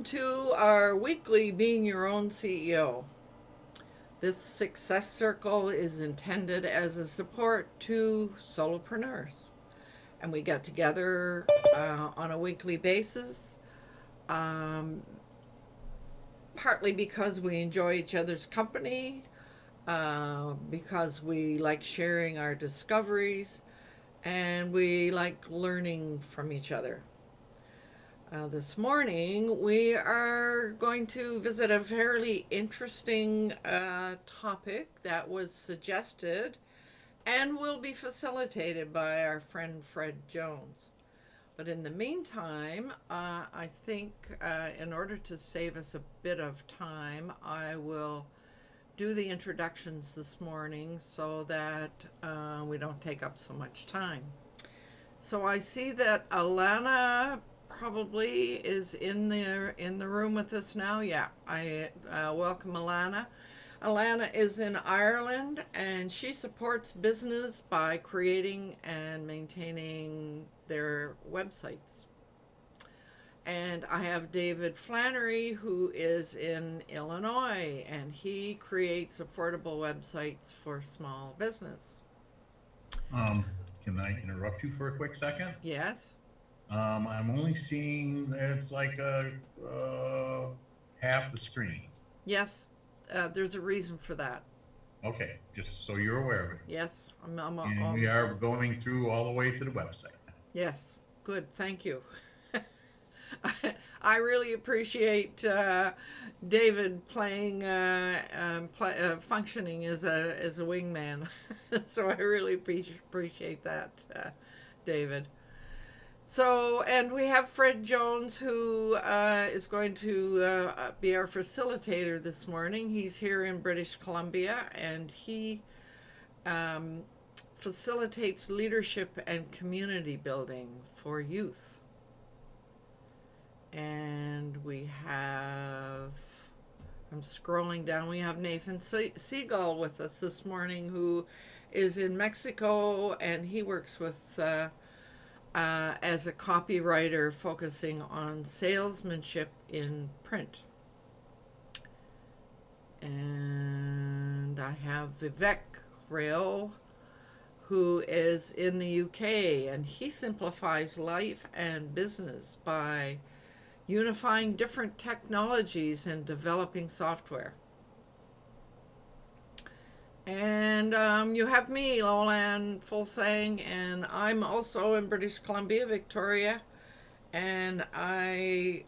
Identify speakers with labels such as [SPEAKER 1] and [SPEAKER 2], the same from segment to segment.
[SPEAKER 1] to our weekly Being Your Own CEO. This success circle is intended as a support to solopreneurs. And we get together on a weekly basis, um, partly because we enjoy each other's company, because we like sharing our discoveries, and we like learning from each other. This morning, we are going to visit a fairly interesting topic that was suggested and will be facilitated by our friend Fred Jones. But in the meantime, I think in order to save us a bit of time, I will do the introductions this morning so that we don't take up so much time. So I see that Alana probably is in the room with us now. Yeah, I welcome Alana. Alana is in Ireland, and she supports business by creating and maintaining their websites. And I have David Flannery, who is in Illinois, and he creates affordable websites for small business.
[SPEAKER 2] Can I interrupt you for a quick second?
[SPEAKER 1] Yes.
[SPEAKER 2] I'm only seeing that it's like half the screen.
[SPEAKER 1] Yes, there's a reason for that.
[SPEAKER 2] Okay, just so you're aware of it.
[SPEAKER 1] Yes,
[SPEAKER 2] And we are going through all the way to the website.
[SPEAKER 1] Yes, good, thank you. I really appreciate David playing, functioning as a wingman. So I really appreciate that, David. So, and we have Fred Jones, who is going to be our facilitator this morning. He's here in British Columbia, and he facilitates leadership and community building for youth. And we have, I'm scrolling down, we have Nathan Seagull with us this morning, who is in Mexico, and he works with as a copywriter focusing on salesmanship in print. And I have Vivek Rao, who is in the UK, and he simplifies life and business by unifying different technologies and developing software. And you have me, Lolan Fuglsang, and I'm also in British Columbia, Victoria, and I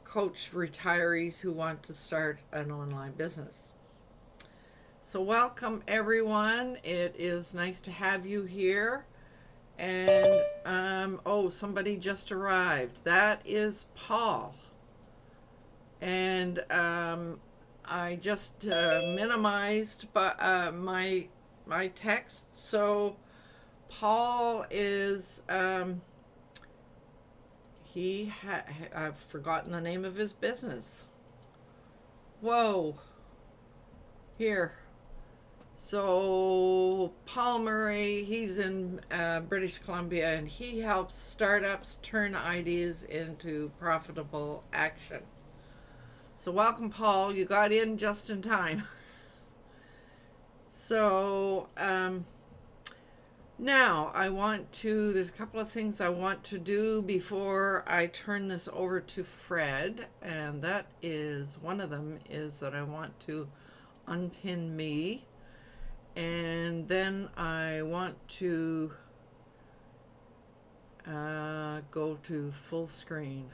[SPEAKER 1] coach retirees who want to start an online business. So welcome, everyone. It is nice to have you here. And oh, somebody just arrived. That is Paul. And I just minimized my text. So Paul is I've forgotten the name of his business. Whoa. Here. So Paul Murray, he's in British Columbia, and he helps startups turn ideas into profitable action. So welcome, Paul. You got in just in time. So now there's a couple of things I want to do before I turn this over to Fred. And that is, one of them is that I want to unpin me. And then I want to go to full screen.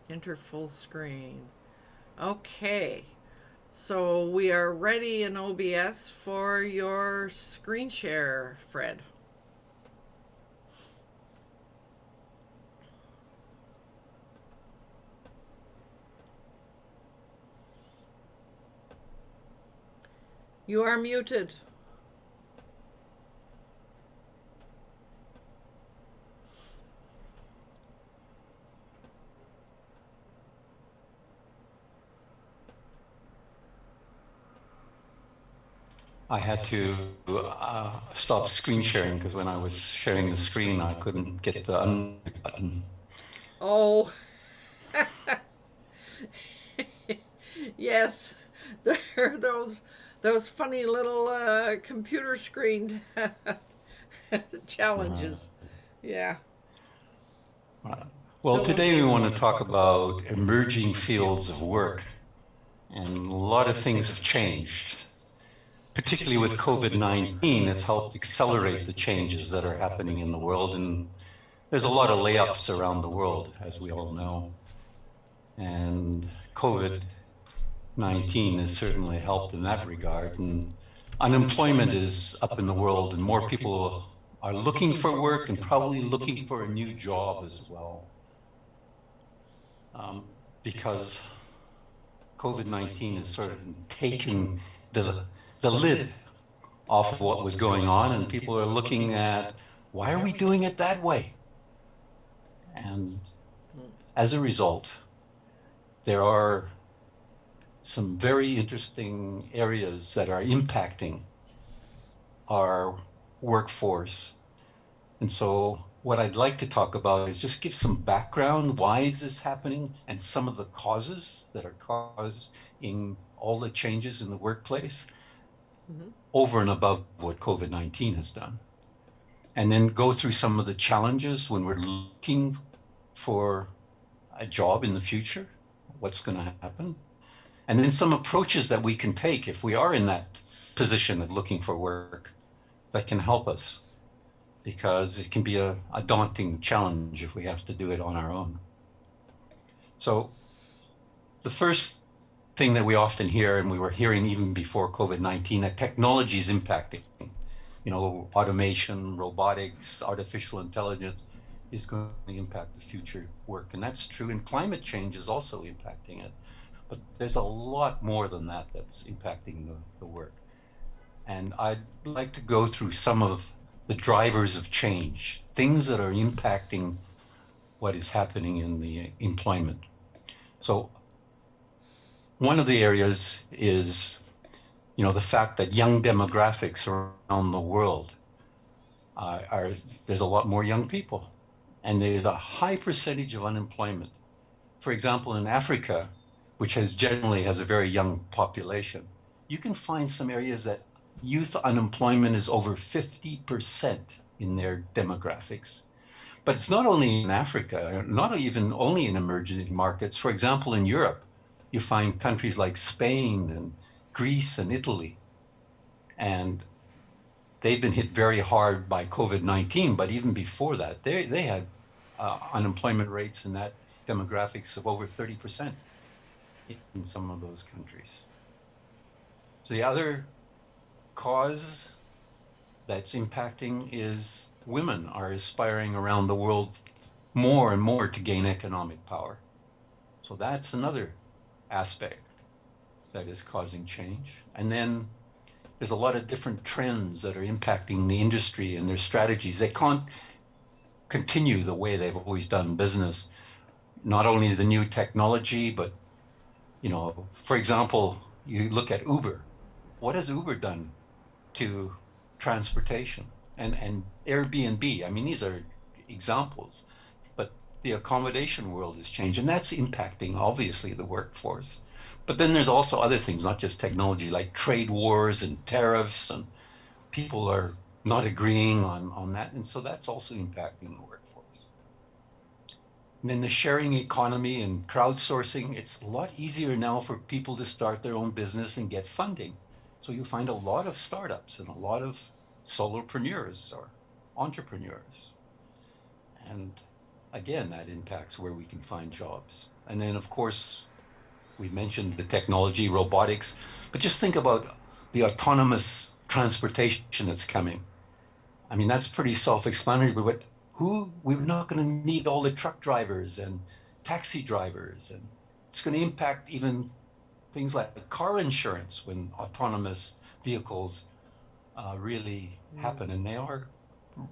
[SPEAKER 1] Enter full screen. Okay, so we are ready in OBS for your screen share, Fred. You are muted.
[SPEAKER 3] I had to stop screen sharing because when I was sharing the screen, I couldn't get the unmute button.
[SPEAKER 1] Oh, Yes, there are those funny little computer screen challenges. Yeah.
[SPEAKER 3] Right. Well,
[SPEAKER 1] So
[SPEAKER 3] today we want to talk about emerging fields of work, and a lot of things have changed. Particularly with COVID-19, it's helped accelerate the changes that are happening in the world, and there's a lot of layoffs around the world, as we all know. And COVID-19 has certainly helped in that regard. And unemployment is up in the world, and more people are looking for work and probably looking for a new job as well. Because COVID-19 has sort of taken the lid off of what was going on, and people are looking at, why are we doing it that way? And as a result, there are some very interesting areas that are impacting our workforce. And so what I'd like to talk about is just give some background. Why is this happening? And some of the causes that are causing all the changes in the workplace over and above what COVID-19 has done. And then go through some of the challenges when we're looking for a job in the future, what's going to happen. And then some approaches that we can take if we are in that position of looking for work that can help us, because it can be a daunting challenge if we have to do it on our own. So the first thing that we often hear, and we were hearing even before COVID-19, that technology is impacting. You know, automation, robotics, artificial intelligence is going to impact the future work. And that's true. And climate change is also impacting it. But there's a lot more than that that's impacting the work. And I'd like to go through some of the drivers of change, things that are impacting what is happening in the employment. So one of the areas is, you know, the fact that young demographics around the world there's a lot more young people, and there's a high percentage of unemployment. For example, in Africa, which generally has a very young population, you can find some areas that youth unemployment is over 50% in their demographics. But it's not only in Africa, not even only in emerging markets. For example, in Europe, you find countries like Spain and Greece and Italy, and they've been hit very hard by COVID-19, but even before that, they had unemployment rates in that demographics of over 30% in some of those countries. So the other cause that's impacting is women are aspiring around the world more and more to gain economic power. So that's another aspect that is causing change. And then there's a lot of different trends that are impacting the industry and their strategies. They can't continue the way they've always done business. Not only the new technology, but, you know, for example, you look at Uber. What has Uber done to transportation and Airbnb? I mean, these are examples, but the accommodation world has changed, and that's impacting, obviously, the workforce. But then there's also other things, not just technology, like trade wars and tariffs, and people are not agreeing on that. And so that's also impacting the workforce. And then the sharing economy and crowdsourcing, it's a lot easier now for people to start their own business and get funding. So you find a lot of startups and a lot of solopreneurs or entrepreneurs. And again, that impacts where we can find jobs. And then, of course, we mentioned the technology, robotics, but just think about the autonomous transportation that's coming. I mean, that's pretty self-explanatory, but we're not going to need all the truck drivers and taxi drivers, and it's going to impact even things like car insurance when autonomous vehicles really happen, and they are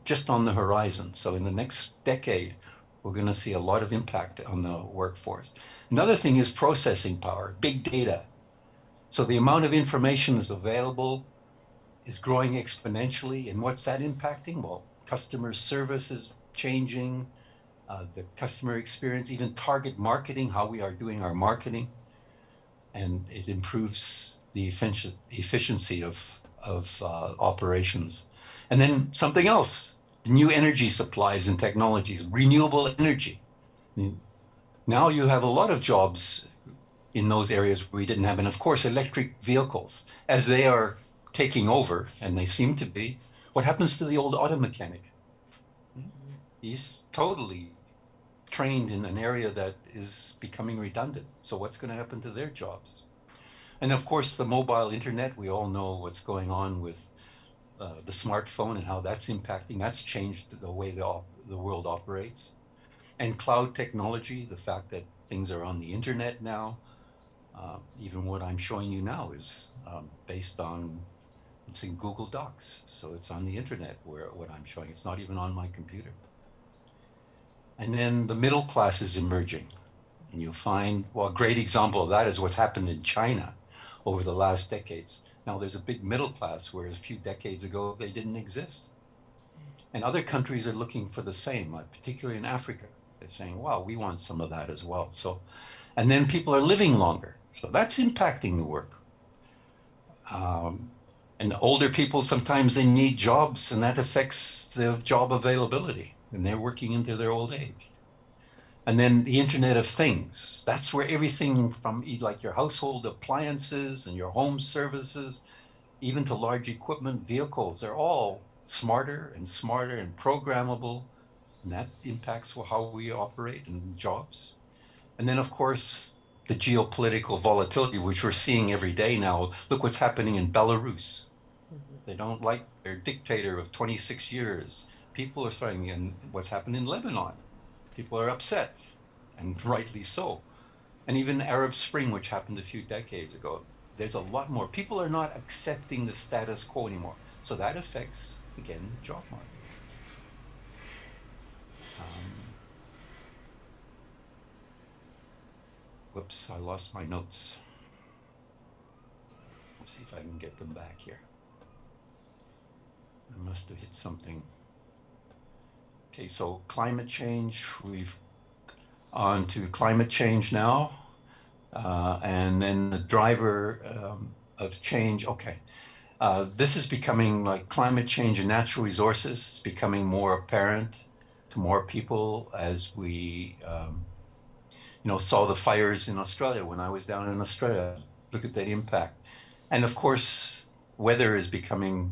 [SPEAKER 3] just on the horizon. So in the next decade, we're going to see a lot of impact on the workforce. Another thing is processing power, big data. So the amount of information that's available is growing exponentially. And what's that impacting? Well, customer service is changing. the customer experience, even target marketing, how we are doing our marketing, and it improves the efficiency of operations. And then something else, new energy supplies and technologies, renewable energy. Now you have a lot of jobs in those areas where we didn't have, and of course, electric vehicles, as they are taking over, and they seem to be. What happens to the old auto mechanic? He's totally trained in an area that is becoming redundant. So what's going to happen to their jobs? And of course, the mobile internet, we all know what's going on with the smartphone and how that's impacting. That's changed the way the world operates. And cloud technology, the fact that things are on the internet now, even what I'm showing you now is based on, it's in Google Docs. So it's on the internet where what I'm showing, it's not even on my computer. And then the middle class is emerging. And you'll find, well, a great example of that is what's happened in China over the last decades. Now there's a big middle class, whereas a few decades ago, they didn't exist. And other countries are looking for the same, particularly in Africa. They're saying, wow, we want some of that as well. So, and then people are living longer. So that's impacting the work. And older people, sometimes they need jobs, and that affects the job availability, and they're working into their old age. And then the Internet of Things, that's where everything from like your household appliances and your home services, even to large equipment, vehicles, they're all smarter and smarter and programmable. And that impacts how we operate and jobs. And then, of course, the geopolitical volatility, which we're seeing every day now. Look what's happening in Belarus. They don't like their dictator of 26 years. People are starting, and what's happened in Lebanon. People are upset, and rightly so. And even Arab Spring, which happened a few decades ago, there's a lot more. People are not accepting the status quo anymore. So that affects, again, the job market. Whoops, I lost my notes. Let's see if I can get them back here. I must have hit something. Okay, so climate change, we've on to climate change now. And then the driver of change, okay. This is becoming like climate change and natural resources is becoming more apparent to more people as we, saw the fires in Australia when I was down in Australia. Look at the impact. And of course, weather is becoming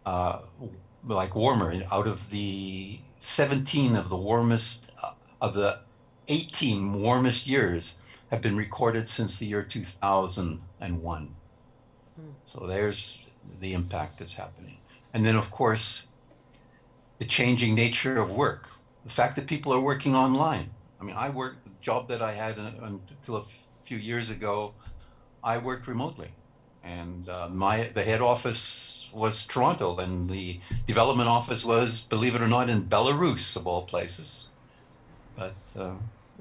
[SPEAKER 3] like warmer. Out of the 17 of the warmest, of the 18 warmest years have been recorded since the year 2001. So there's the impact that's happening. And then, of course, the changing nature of work. The fact that people are working online. I mean, the job that I had until a few years ago, I worked remotely. And the head office was Toronto, and the development office was, believe it or not, in Belarus, of all places. But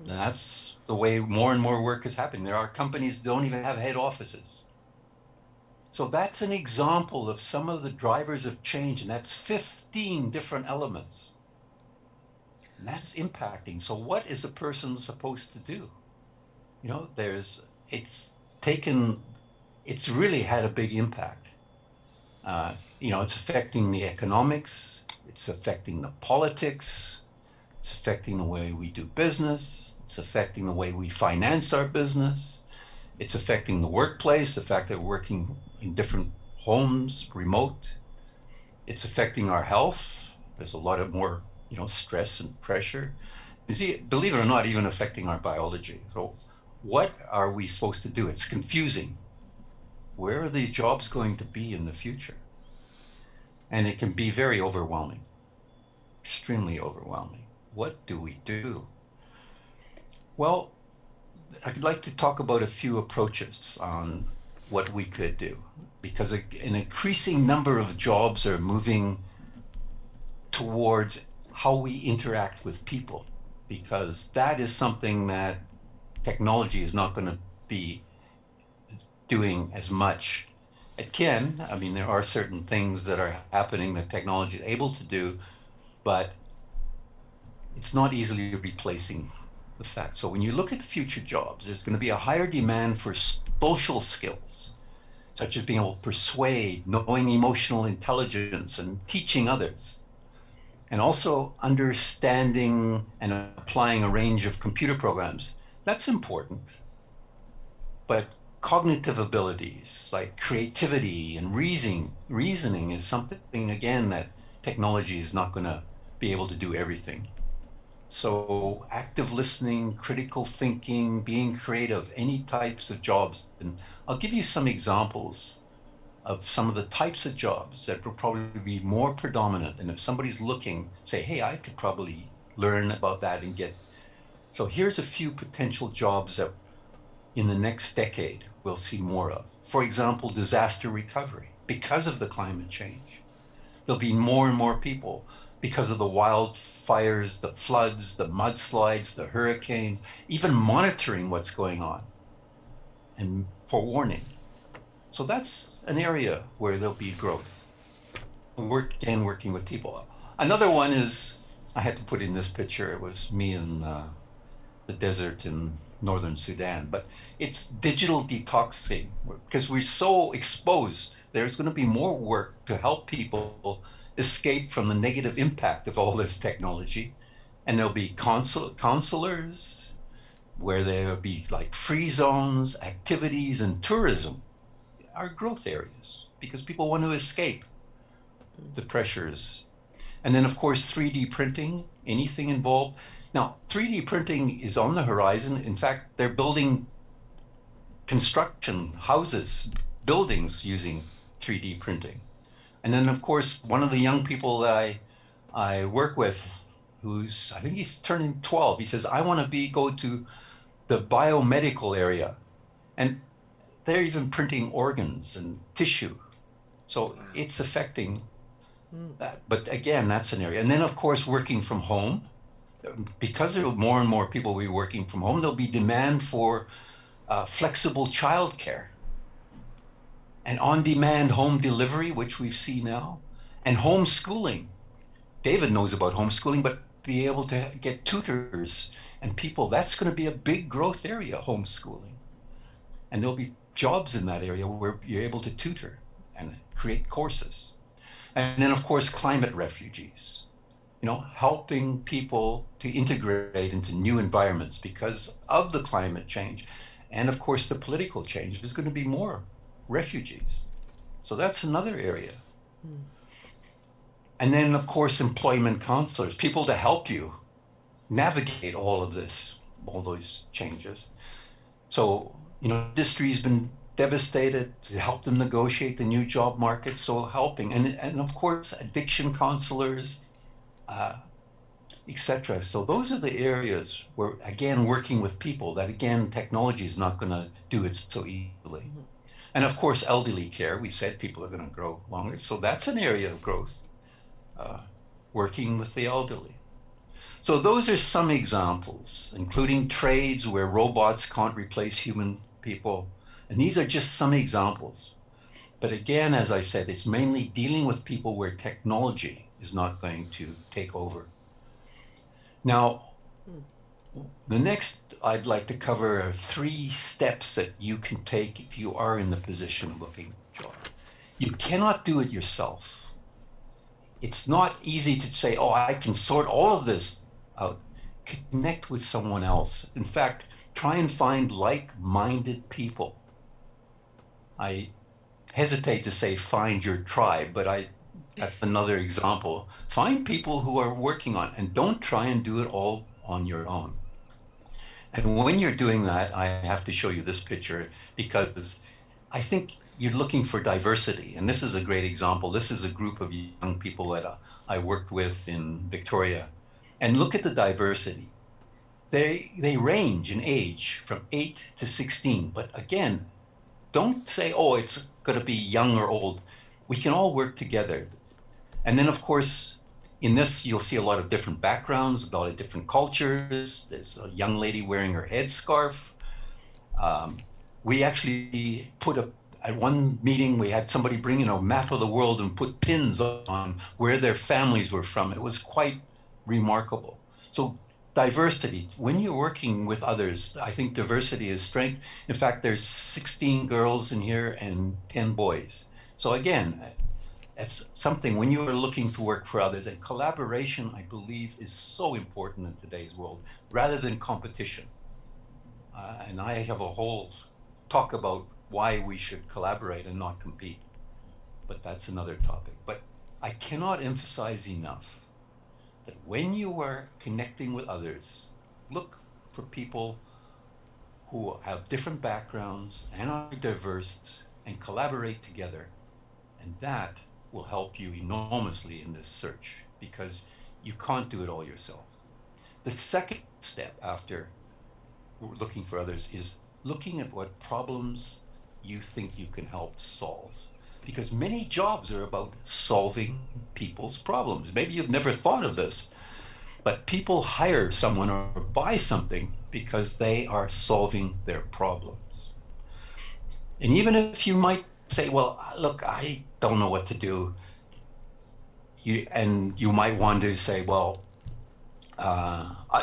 [SPEAKER 3] that's the way more and more work is happening. There are companies that don't even have head offices. So that's an example of some of the drivers of change, and that's 15 different elements. And that's impacting. So what is a person supposed to do? It's really had a big impact. It's affecting the economics, it's affecting the politics, it's affecting the way we do business, it's affecting the way we finance our business, it's affecting the workplace, the fact that we're working in different homes, remote. It's affecting our health. There's a lot of more, stress and pressure. You see, believe it or not, even affecting our biology. So what are we supposed to do? It's confusing. Where are these jobs going to be in the future? And it can be very overwhelming, extremely overwhelming. What do we do? Well, I'd like to talk about a few approaches on what we could do, because an increasing number of jobs are moving towards how we interact with people, because that is something that technology is not going to be doing as much. It can, there are certain things that are happening that technology is able to do, but it's not easily replacing the fact. So when you look at future jobs, there's going to be a higher demand for social skills, such as being able to persuade, knowing emotional intelligence, and teaching others, and also understanding and applying a range of computer programs. That's important. But cognitive abilities like creativity and reasoning is something, again, that technology is not going to be able to do everything. So active listening, critical thinking, being creative, any types of jobs. And I'll give you some examples of some of the types of jobs that will probably be more predominant. And if somebody's looking, say, hey, I could probably learn about that and get. So here's a few potential jobs that in the next decade we'll see more of. For example, disaster recovery. Because of the climate change, there'll be more and more people because of the wildfires, the floods, the mudslides, the hurricanes, even monitoring what's going on and forewarning. So that's an area where there'll be growth. Working with people. Another one is, I had to put in this picture, it was me in the desert in northern Sudan, but it's digital detoxing, because we're so exposed. There's going to be more work to help people escape from the negative impact of all this technology. And there'll be counselors, where there'll be like free zones, activities, and tourism are growth areas because people want to escape the pressures. And then, of course, 3D printing, anything involved. Now, 3D printing is on the horizon. In fact, they're building construction, houses, buildings using 3D printing. And then, of course, one of the young people that I work with, I think he's turning 12, he says, I want to go to the biomedical area. And they're even printing organs and tissue. So it's affecting that. But again, that's an area. And then, of course, working from home. Because there will more and more people will be working from home, there'll be demand for flexible childcare and on-demand home delivery, which we've seen now, and homeschooling. David knows about homeschooling, but be able to get tutors and people, that's going to be a big growth area, homeschooling. And there'll be jobs in that area where you're able to tutor and create courses. And then, of course, climate refugees, helping people to integrate into new environments because of the climate change. And of course, the political change, there's going to be more refugees. So that's another area. And then, of course, employment counselors, people to help you navigate all of this, all those changes. So, industry's been devastated, to help them negotiate the new job market. So helping, and of course, addiction counselors, etc. So those are the areas where, again, working with people, that again, technology is not going to do it so easily. And of course, elderly care, we said people are going to grow longer. So that's an area of growth, working with the elderly. So those are some examples, including trades where robots can't replace human people. And these are just some examples. But again, as I said, it's mainly dealing with people where technology is not going to take over. Now, the next I'd like to cover are 3 steps that you can take if you are in the position of looking for a job. You cannot do it yourself. It's not easy to say, oh, I can sort all of this out. Connect with someone else. In fact, try and find like-minded people. I hesitate to say find your tribe, but that's another example. Find people who are working on it, and don't try and do it all on your own. And when you're doing that, I have to show you this picture because I think you're looking for diversity. And this is a great example. This is a group of young people that I worked with in Victoria. And look at the diversity. They range in age from 8 to 16. But again, don't say, oh, it's going to be young or old. We can all work together. And then, of course, in this, you'll see a lot of different backgrounds, a lot of different cultures. There's a young lady wearing her headscarf. We actually at one meeting, we had somebody bring in a map of the world and put pins on where their families were from. It was quite remarkable. So diversity, when you're working with others, I think diversity is strength. In fact, there's 16 girls in here and 10 boys. So again, it's something when you are looking to work for others, and collaboration, I believe, is so important in today's world rather than competition. And I have a whole talk about why we should collaborate and not compete, but that's another topic. But I cannot emphasize enough that when you are connecting with others, look for people who have different backgrounds and are diverse and collaborate together. And that will help you enormously in this search because you can't do it all yourself. The second step after looking for others is looking at what problems you think you can help solve. Because many jobs are about solving people's problems. Maybe you've never thought of this, but people hire someone or buy something because they are solving their problems. And even if you might say, well, look, I don't know what to do, you might want to say, well,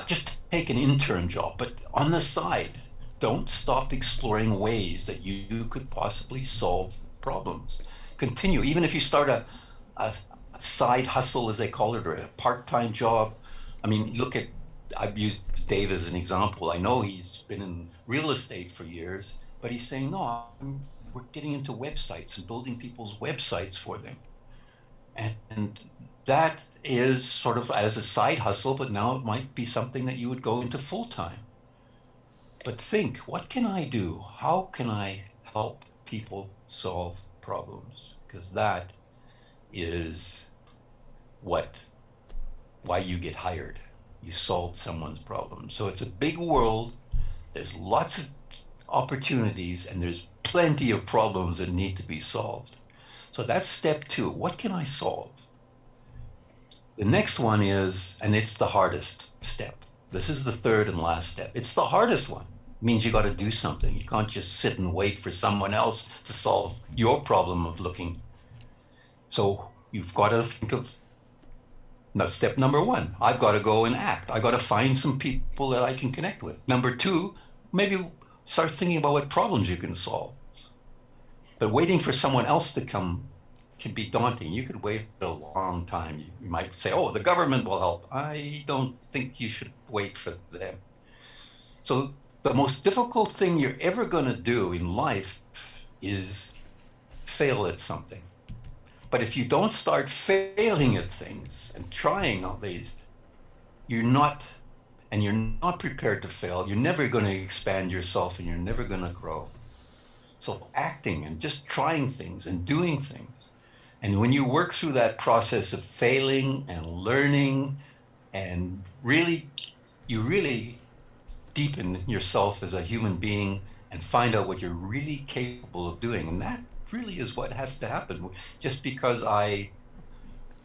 [SPEAKER 3] just take an intern job, but on the side, don't stop exploring ways that you could possibly solve problems. Continue, even if you start a side hustle, as they call it, or a part-time job. I mean, I've used Dave as an example. I know he's been in real estate for years, but he's saying, no, we're getting into websites and building people's websites for them. And that is sort of as a side hustle, but now it might be something that you would go into full time. But think, what can I do? How can I help people solve problems? Because that is why you get hired. You solved someone's problem. So it's a big world. There's lots of opportunities and there's plenty of problems that need to be solved. So that's step 2. What can I solve? The next one is, and it's the hardest step. This is the third and last step. It's the hardest one. It means you got to do something. You can't just sit and wait for someone else to solve your problem of looking. So you've got to think of step number 1. I've got to go and act. I've got to find some people that I can connect with. Number 2, maybe start thinking about what problems you can solve. But waiting for someone else to come can be daunting. You could wait a long time. You might say, oh, the government will help. I don't think you should wait for them. So the most difficult thing you're ever going to do in life is fail at something. But if you don't start failing at things and trying all these, you're not prepared to fail. You're never going to expand yourself and you're never going to grow. So acting and just trying things and doing things. And when you work through that process of failing and learning and you really deepen yourself as a human being and find out what you're really capable of doing. And that really is what has to happen. Just because I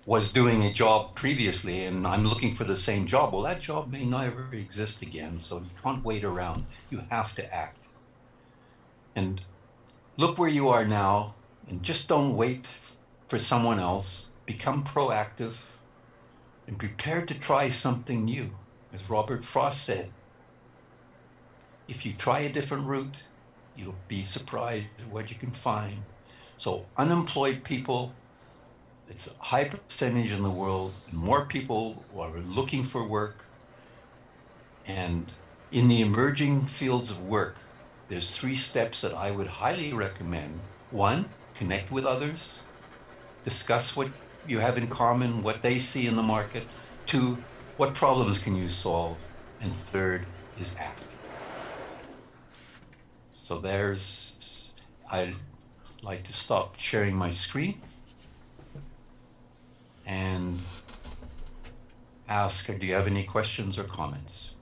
[SPEAKER 3] was doing a job previously and I'm looking for the same job, well, that job may never exist again. So you can't wait around. You have to act. And look where you are now and just don't wait for someone else. Become proactive and prepare to try something new. As Robert Frost said, if you try a different route, you'll be surprised at what you can find. So unemployed people, it's a high percentage in the world, and more people are looking for work. And in the emerging fields of work, there's 3 steps that I would highly recommend. 1, connect with others, discuss what you have in common, what they see in the market. 2, what problems can you solve? And 3rd is act. So I'd like to stop sharing my screen and ask, do you have any questions or comments?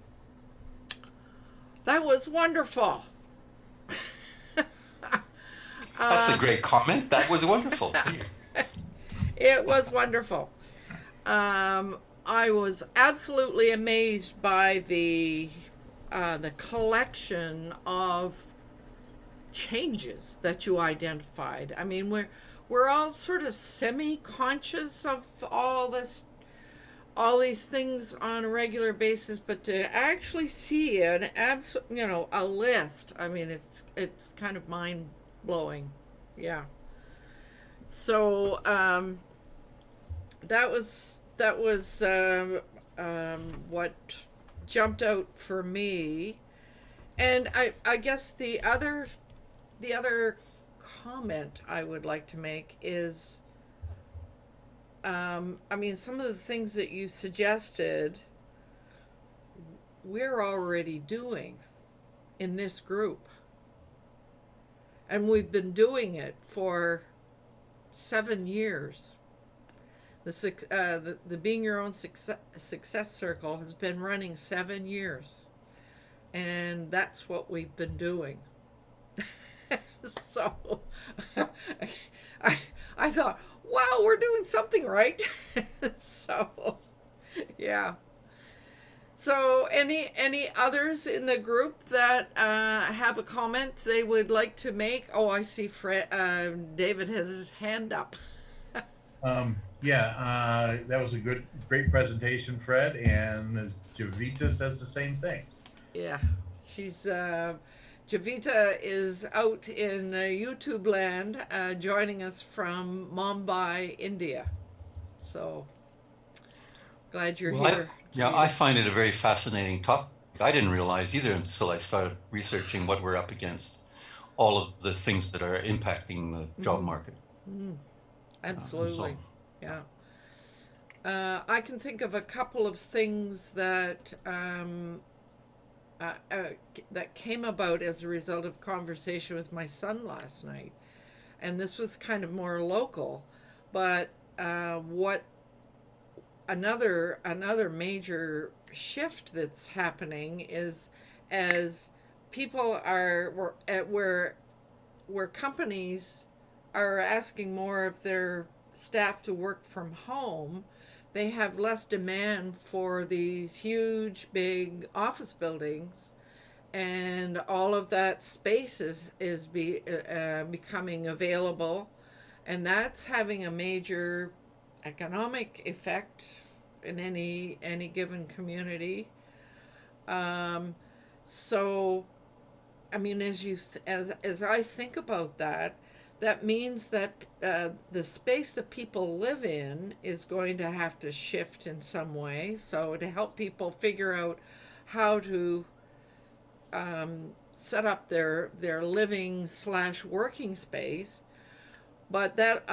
[SPEAKER 1] That was wonderful.
[SPEAKER 3] That's a great comment. That was wonderful.
[SPEAKER 1] It was wonderful. I was absolutely amazed by the collection of changes that you identified. I mean, we're all sort of semi-conscious of all this all these things on a regular basis, but to actually see a list. I mean, it's kind of mind blowing. Yeah. So that was what jumped out for me, and I guess the other comment I would like to make is, I mean, some of the things that you suggested, we're already doing in this group. And we've been doing it for 7 years. The Being Your Own Success Circle has been running 7 years. And that's what we've been doing. So I, I thought, wow, we're doing something right. So, yeah. So, any others in the group that have a comment they would like to make? Oh, I see. David has his hand up.
[SPEAKER 2] That was a great presentation, Fred, and Javita says the same thing.
[SPEAKER 1] Yeah, she's Javita is out in YouTube land, joining us from Mumbai, India. So glad you're here.
[SPEAKER 3] I find it a very fascinating topic. I didn't realize either until I started researching what we're up against, all of the things that are impacting the job market.
[SPEAKER 1] Absolutely, yeah. I can think of a couple of things that that came about as a result of conversation with my son last night, and this was kind of more local, but what another major shift that's happening is, as people are where companies are asking more of their staff to work from home, they have less demand for these huge big office buildings, and all of that space is becoming available, and that's having a major economic effect in any given community. So I mean, as I think about that, that means that the space that people live in is going to have to shift in some way. So to help people figure out how to set up their living/working space, but that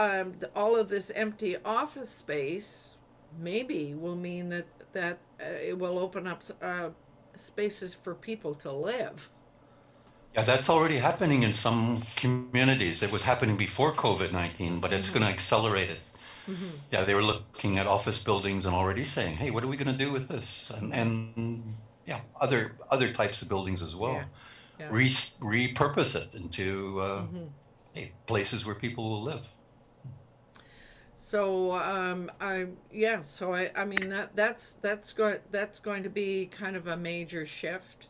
[SPEAKER 1] all of this empty office space maybe will mean that it will open up spaces for people to live.
[SPEAKER 3] Yeah, that's already happening in some communities. It was happening before COVID-19, but it's going to accelerate it. Yeah, they were looking at office buildings and already saying, hey, what are we going to do with this? And yeah, other types of buildings as well.
[SPEAKER 1] Yeah.
[SPEAKER 3] Repurpose it into places where people will live.
[SPEAKER 1] So I mean that's going to be kind of a major shift.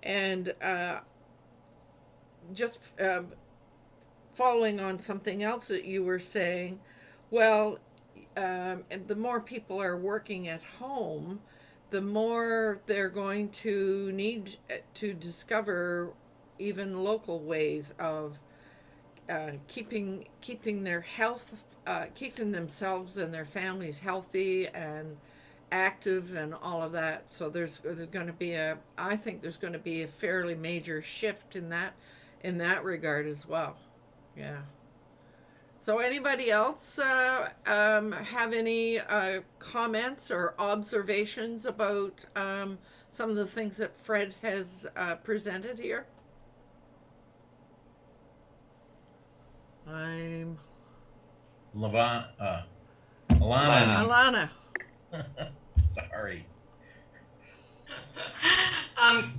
[SPEAKER 1] And just following on something else that you were saying, well, and the more people are working at home, the more they're going to need to discover even local ways of keeping their health, keeping themselves and their families healthy and active and all of that. So there's going to be I think there's going to be a fairly major shift in that regard as well. Yeah. So anybody else have any comments or observations about some of the things that Fred has presented here?
[SPEAKER 2] Alana.
[SPEAKER 1] Alana.
[SPEAKER 2] Sorry.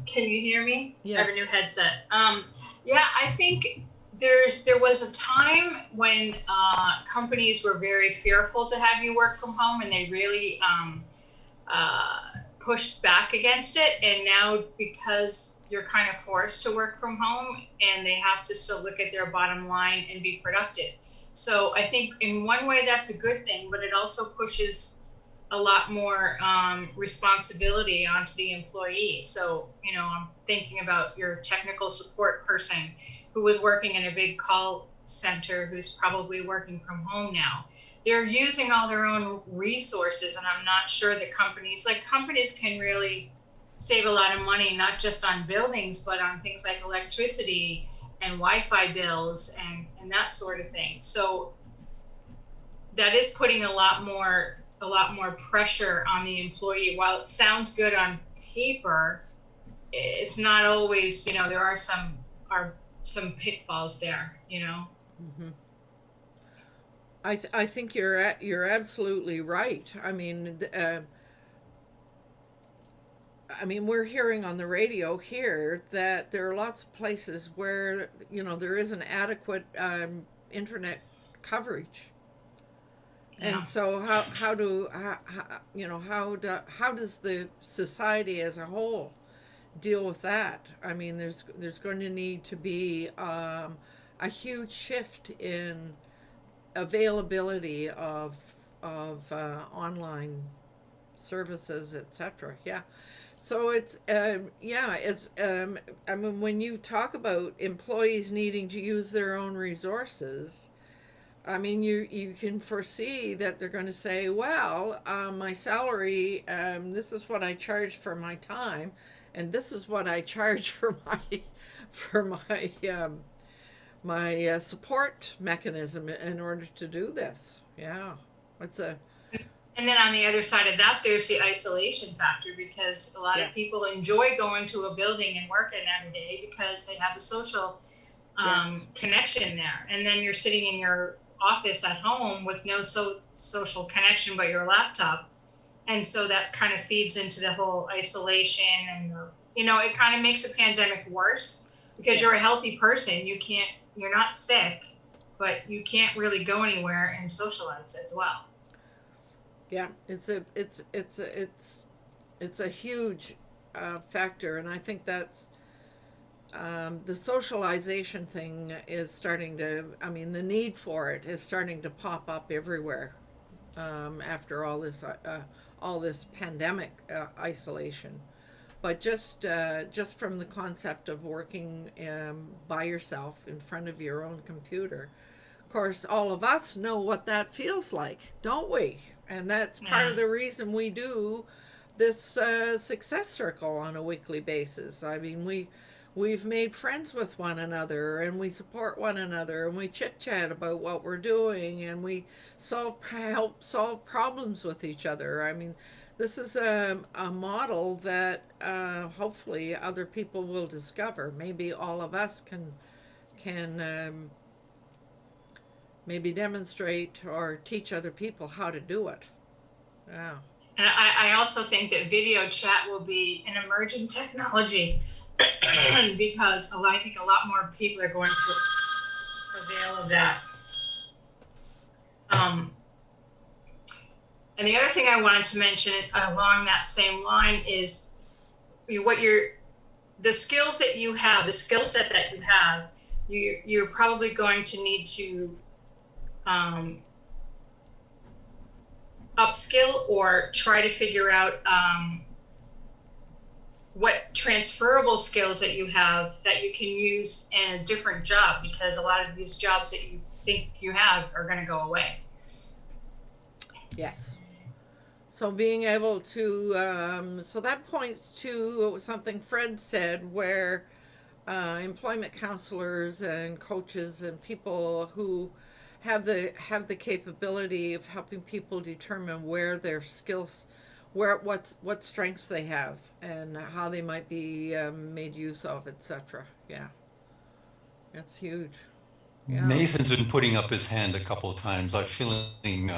[SPEAKER 4] Can you hear me?
[SPEAKER 1] Yes.
[SPEAKER 4] I have a new headset. Yeah, I think there was a time when companies were very fearful to have you work from home, and they really pushed back against it. And now, because you're kind of forced to work from home, and they have to still look at their bottom line and be productive. So I think in one way that's a good thing, but it also pushes a lot more responsibility onto the employee. So, you know, I'm thinking about your technical support person who was working in a big call center who's probably working from home now. They're using all their own resources, and I'm not sure that companies can really save a lot of money, not just on buildings, but on things like electricity and Wi-Fi bills and that sort of thing. So that is putting a lot more pressure on the employee. While it sounds good on paper, it's not always, you know, there are some pitfalls there, you know.
[SPEAKER 1] Mm-hmm. I think you're absolutely right. I mean, we're hearing on the radio here that there are lots of places where, you know, there isn't adequate internet coverage.
[SPEAKER 4] Yeah.
[SPEAKER 1] And so how does the society as a whole deal with that? I mean, there's going to need to be a huge shift in availabiliability of online services, etc. Yeah. So it's I mean, when you talk about employees needing to use their own resources, I mean, you can foresee that they're going to say, well, my salary, this is what I charge for my time, and this is what I charge for my support mechanism in order to do this. Yeah,
[SPEAKER 4] And then on the other side of that, there's the isolation factor, because a lot of people enjoy going to a building and working every day because they have a social connection there. And then you're sitting in your office at home with no social connection but your laptop. And so that kind of feeds into the whole isolation, and it kind of makes the pandemic worse because you're a healthy person. You're not sick, but you can't really go anywhere and socialize as well.
[SPEAKER 1] Yeah, it's a huge factor, and I think that's the socialization thing is starting to. I mean, the need for it is starting to pop up everywhere after all this pandemic isolation. But just from the concept of working by yourself in front of your own computer, of course, all of us know what that feels like, don't we? And that's part of the reason we do this success circle on a weekly basis. I mean, we've made friends with one another, and we support one another, and we chit chat about what we're doing, and we help solve problems with each other. I mean, this is a model that hopefully other people will discover. Maybe all of us can maybe demonstrate or teach other people how to do it. Yeah.
[SPEAKER 4] And I also think that video chat will be an emerging technology because I think a lot more people are going to avail of that. And the other thing I wanted to mention along that same line is the skills that you have, the skill set that you have, you're probably going to need to upskill or try to figure out what transferable skills that you have that you can use in a different job, because a lot of these jobs that you think you have are going to go away.
[SPEAKER 1] Yes. So being able to, so that points to something Fred said, where employment counselors and coaches and people who have the capability of helping people determine where their skills, what strengths they have, and how they might be made use of, etc. Yeah, that's huge. Yeah.
[SPEAKER 3] Nathan's been putting up his hand a couple of times. I'm feeling.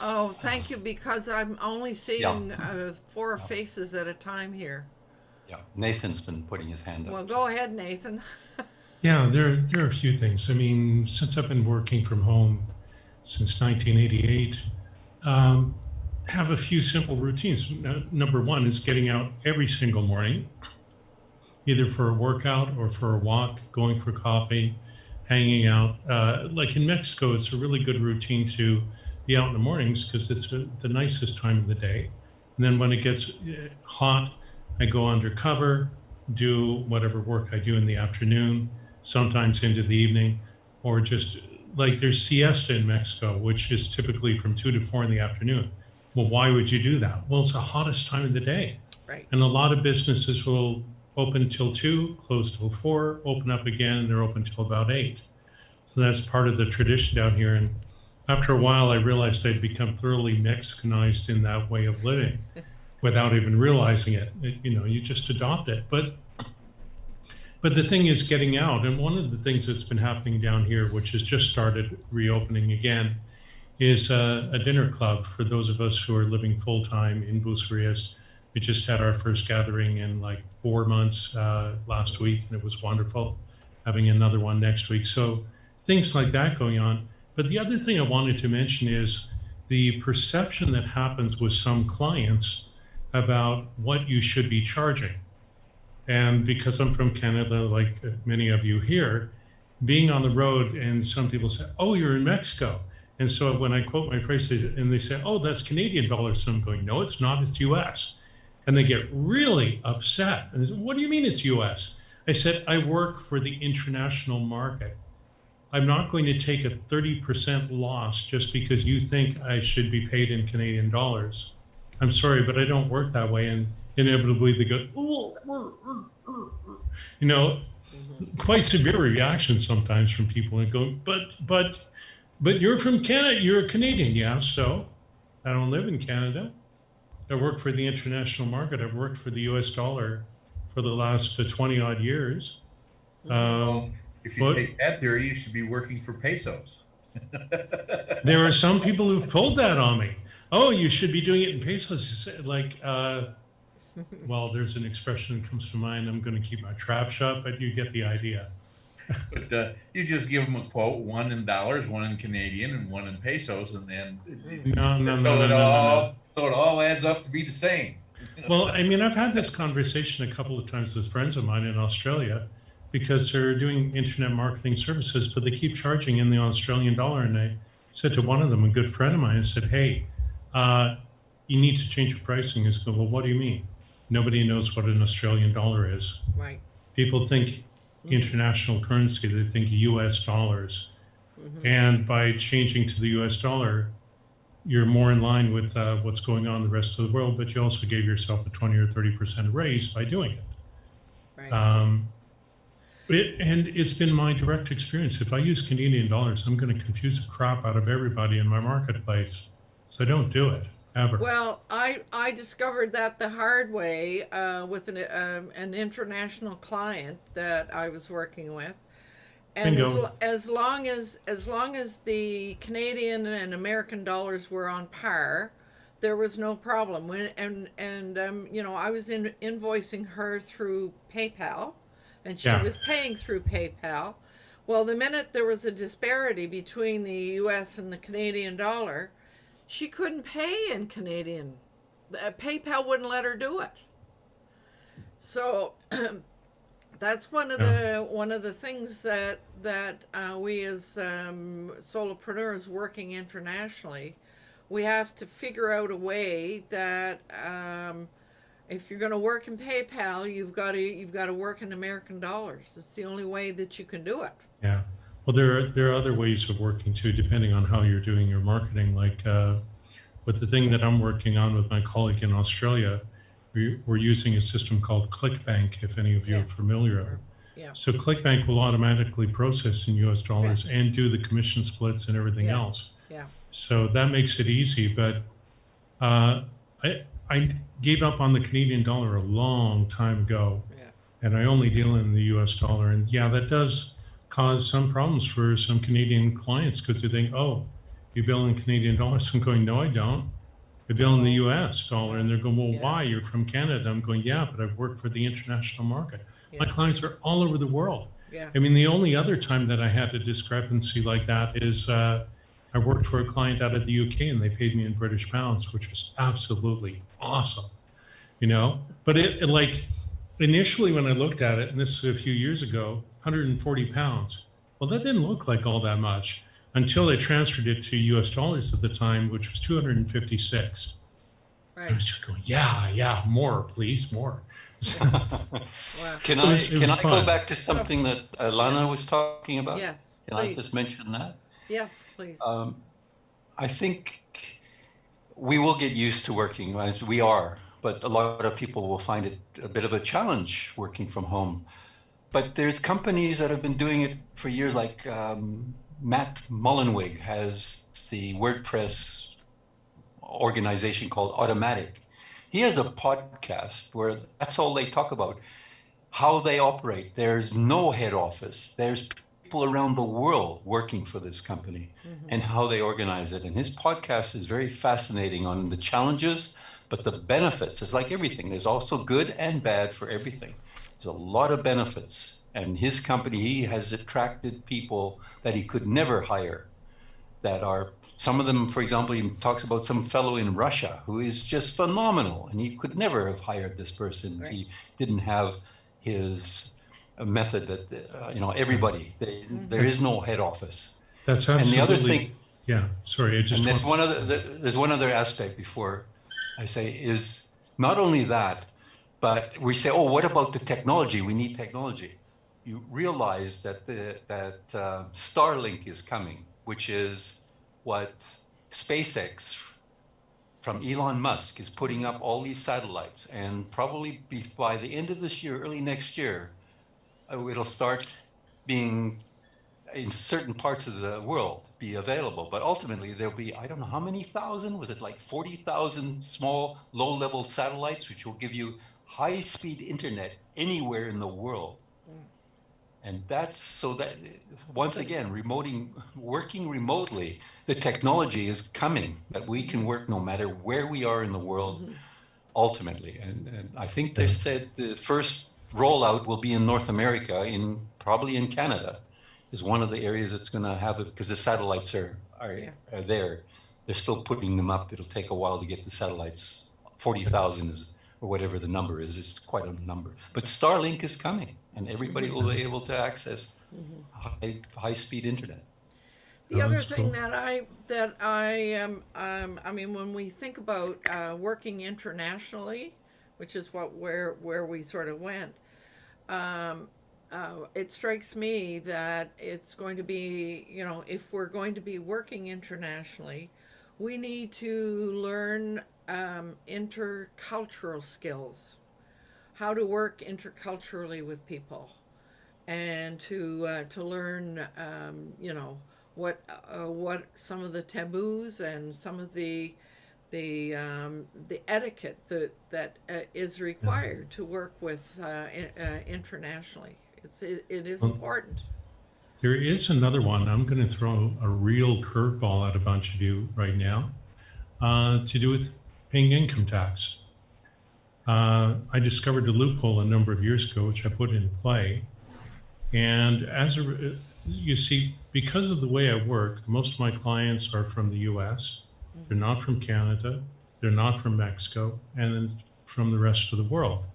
[SPEAKER 1] Oh, thank you, because I'm only seeing 4 faces at a time here.
[SPEAKER 3] Yeah, Nathan's been putting his hand up.
[SPEAKER 1] Well, go ahead, Nathan.
[SPEAKER 5] Yeah, there are a few things. I mean, since I've been working from home since 1988, have a few simple routines. Number one is getting out every single morning. either for a workout or for a walk, going for coffee, hanging out. Like in Mexico, it's a really good routine to be out in the mornings because it's the nicest time of the day. And then when it gets hot, I go undercover, do whatever work I do in the afternoon, sometimes into the evening, or just like there's siesta in Mexico, which is typically from 2 to 4 in the afternoon. Well, why would you do that? Well, it's the hottest time of the day.
[SPEAKER 1] Right.
[SPEAKER 5] And a lot of businesses will open till 2, close till 4, open up again, and they're open till about 8. So that's part of the tradition down here. And after a while, I realized I'd become thoroughly Mexicanized in that way of living without even realizing it. You just adopt it. But the thing is getting out. And one of the things that's been happening down here, which has just started reopening again, is a dinner club for those of us who are living full time in Bucerias. We just had our first gathering in like 4 months last week, and it was wonderful. Having another one next week. So things like that going on. But the other thing I wanted to mention is the perception that happens with some clients about what you should be charging. And because I'm from Canada, like many of you here, being on the road, and some people say, "Oh, you're in Mexico." And so when I quote my price, and they say, "Oh, that's Canadian dollars." So I'm going, "No, it's not, it's US." And they get really upset. And they say, "What do you mean it's US?" I said, "I work for the international market. I'm not going to take a 30% loss just because you think I should be paid in Canadian dollars. I'm sorry, but I don't work that way." And inevitably they go, quite severe reactions sometimes from people and go, but you're from Canada, you're a Canadian. Yeah, so I don't live in Canada. I work for the international market. I've worked for the US dollar for the last 20 odd years.
[SPEAKER 2] If you take that theory, you should be working for pesos.
[SPEAKER 5] There are some people who've pulled that on me. Oh, you should be doing it in pesos. Like, well, there's an expression that comes to mind. I'm going to keep my trap shut, but you get the idea.
[SPEAKER 2] But you just give them a quote, one in dollars, one in Canadian, and one in pesos, and then
[SPEAKER 5] No.
[SPEAKER 2] So it all adds up to be the same.
[SPEAKER 5] Well, I mean, I've had this conversation a couple of times with friends of mine in Australia because they're doing internet marketing services, but they keep charging in the Australian dollar. And I said to one of them, a good friend of mine, I said, "Hey, you need to change your pricing." He said, "Well, what do you mean?" Nobody knows what an Australian dollar is.
[SPEAKER 1] Right.
[SPEAKER 5] People think international currency, they think US dollars. And by changing to the US dollar, you're more in line with what's going on in the rest of the world, but you also gave yourself a 20 or 30% raise by doing it.
[SPEAKER 1] Right.
[SPEAKER 5] And it's been my direct experience. If I use Canadian dollars, I'm going to confuse the crap out of everybody in my marketplace. So don't do it, ever.
[SPEAKER 1] Well, I discovered that the hard way with an international client that I was working with, and as long as the Canadian and American dollars were on par, there was no problem. I was invoicing her through PayPal, and she was paying through PayPal. Well, the minute there was a disparity between the U.S. and the Canadian dollar, she couldn't pay in Canadian. PayPal wouldn't let her do it. So that's one of the things that we as solopreneurs working internationally, we have to figure out a way that if you're going to work in PayPal, you've got to work in American dollars. It's the only way that you can do it.
[SPEAKER 5] Yeah. Well, there are other ways of working too, depending on how you're doing your marketing. Like with the thing that I'm working on with my colleague in Australia, we're using a system called ClickBank, if any of you are familiar.
[SPEAKER 1] Yeah.
[SPEAKER 5] So ClickBank will automatically process in US dollars and do the commission splits and everything else.
[SPEAKER 1] Yeah.
[SPEAKER 5] So that makes it easy. But I gave up on the Canadian dollar a long time ago, and I only deal in the US dollar. And that does cause some problems for some Canadian clients because they think, "Oh, you bill in Canadian dollars." I'm going, "No, I don't. I bill in the US dollar." And they're going, "Well, why? You're from Canada." I'm going, "Yeah, but I've worked for the international market." My clients are all over the world.
[SPEAKER 1] Yeah.
[SPEAKER 5] I mean, the only other time that I had a discrepancy like that is I worked for a client out of the UK and they paid me in British pounds, which was absolutely awesome, But initially when I looked at it, and this was a few years ago, 140 pounds. Well, that didn't look like all that much until they transferred it to US dollars at the time, which was 256. I
[SPEAKER 1] Right.
[SPEAKER 5] was just going, yeah, more, please, more.
[SPEAKER 1] Wow.
[SPEAKER 3] Can
[SPEAKER 5] It was
[SPEAKER 3] I go
[SPEAKER 5] fun.
[SPEAKER 3] back to something that Alana was talking about?
[SPEAKER 1] Yes,
[SPEAKER 3] Can I
[SPEAKER 1] please.
[SPEAKER 3] just mention that?
[SPEAKER 1] Yes, please.
[SPEAKER 3] I think we will get used to working as we are, but a lot of people will find it a bit of a challenge working from home. But there's companies that have been doing it for years, like Matt Mullenweg has the WordPress organization called Automatic. He has a podcast where that's all they talk about, how they operate. There's no head office. There's people around the world working for this company and how they organize it. And his podcast is very fascinating on the challenges, but the benefits. It's like everything. There's also good and bad for everything. There's a lot of benefits. And his company, he has attracted people that he could never hire, that are, some of them, for example, he talks about some fellow in Russia who is just phenomenal, and he could never have hired this person.
[SPEAKER 1] Right.
[SPEAKER 3] He didn't have his method that, everybody, there is no head office.
[SPEAKER 5] That's
[SPEAKER 3] And the other
[SPEAKER 5] absolutely,
[SPEAKER 3] thing,
[SPEAKER 5] yeah, sorry, I just
[SPEAKER 3] and
[SPEAKER 5] want,
[SPEAKER 3] there's one other aspect before I say, is not only that, but we say, oh, what about the technology? We need technology. You realize that Starlink is coming, which is what SpaceX from Elon Musk is putting up all these satellites, and probably by the end of this year, early next year, it'll start being in certain parts of the world be available. But ultimately there'll be, I don't know how many thousand, was it like 40,000 small low-level satellites, which will give you high-speed internet anywhere in the world. And that's so that, once again, working remotely, the technology is coming that we can work no matter where we are in the world, ultimately. And I think they said the first rollout will be in North America, probably in Canada, is one of the areas that's going to have it, because the satellites are there. They're still putting them up. It'll take a while to get the satellites. 40,000 is, or whatever the number is. It's quite a number. But Starlink is coming, and everybody will be able to access high-speed internet.
[SPEAKER 1] The
[SPEAKER 5] Oh,
[SPEAKER 1] other
[SPEAKER 5] that's
[SPEAKER 1] thing
[SPEAKER 5] cool.
[SPEAKER 1] I mean, when we think about working internationally, which is where we sort of went, it strikes me that it's going to be, if we're going to be working internationally, we need to learn intercultural skills, how to work interculturally with people, and to learn, what some of the taboos and some of the etiquette that is required to work with internationally. It is
[SPEAKER 5] Well,
[SPEAKER 1] important.
[SPEAKER 5] there is another one. I'm going to throw a real curveball at a bunch of you right now, to do with paying income tax. I discovered a loophole a number of years ago, which I put in play. And you see, because of the way I work, most of my clients are from the US. They're not from Canada. They're not from Mexico, and then from the rest of the world.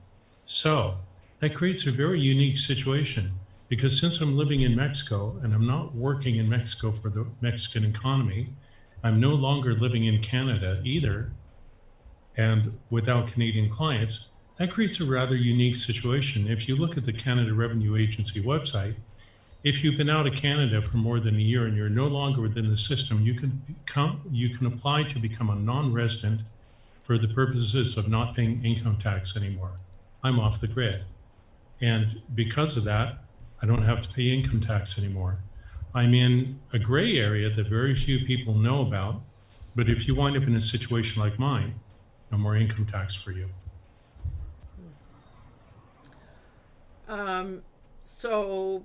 [SPEAKER 5] So that creates a very unique situation, because since I'm living in Mexico and I'm not working in Mexico for the Mexican economy, I'm no longer living in Canada either, and without Canadian clients, that creates a rather unique situation. If you look at the Canada Revenue Agency website, if you've been out of Canada for more than a year and you're no longer within the system, you can apply to become a non-resident for the purposes of not paying income tax anymore. I'm off the grid. And because of that, I don't have to pay income tax anymore. I'm in a gray area that very few people know about, but if you wind up in a situation like mine, no more income tax for you.
[SPEAKER 1] So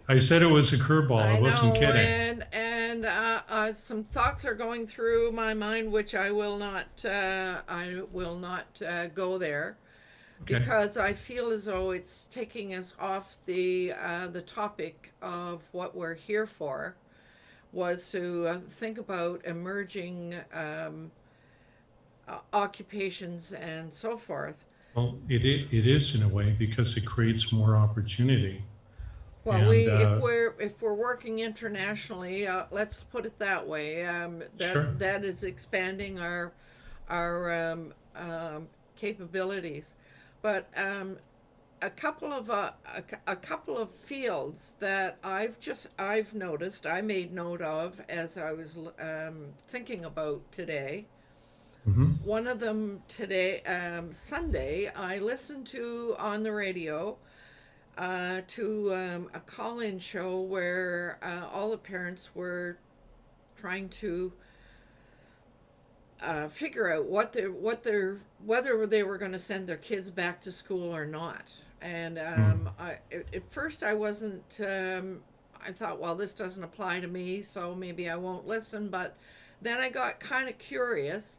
[SPEAKER 5] I said it was a curveball. I wasn't
[SPEAKER 1] know,
[SPEAKER 5] kidding.
[SPEAKER 1] and some thoughts are going through my mind, which I will not go there,
[SPEAKER 5] Okay.
[SPEAKER 1] because I feel as though it's taking us off the topic of what we're here for, was to think about emerging occupations and so forth.
[SPEAKER 5] Well, it is in a way because it creates more opportunity.
[SPEAKER 1] Well,
[SPEAKER 5] And
[SPEAKER 1] if we're working internationally, let's put it that way.
[SPEAKER 5] Sure.
[SPEAKER 1] That is expanding our capabilities, but a couple of fields that I've noticed, I made note of as I was thinking about today.
[SPEAKER 5] hmm
[SPEAKER 1] One of them today, Sunday, I listened to on the radio to a call-in show where all the parents were trying to figure out whether they were going to send their kids back to school or not. And at first I wasn't. I thought, well, this doesn't apply to me, so maybe I won't listen. But then I got kind of curious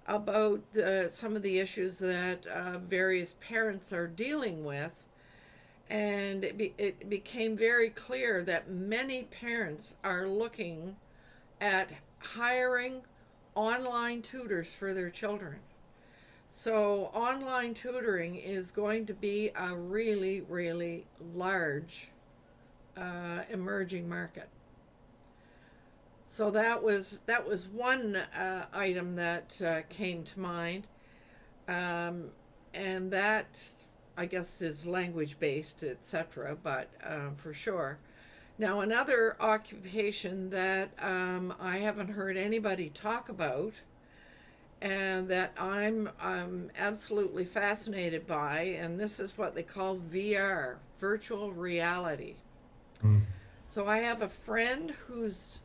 [SPEAKER 1] about some of the issues that various parents are dealing with. And it became very clear that many parents are looking at hiring online tutors for their children. So online tutoring is going to be a really, really large emerging market. So that was one item that came to mind, and that I guess is language based, etc. But for sure. Now another occupation that I haven't heard anybody talk about, and that I'm absolutely fascinated by, and this is what they call VR, virtual reality.
[SPEAKER 5] Mm.
[SPEAKER 1] So I have a friend whose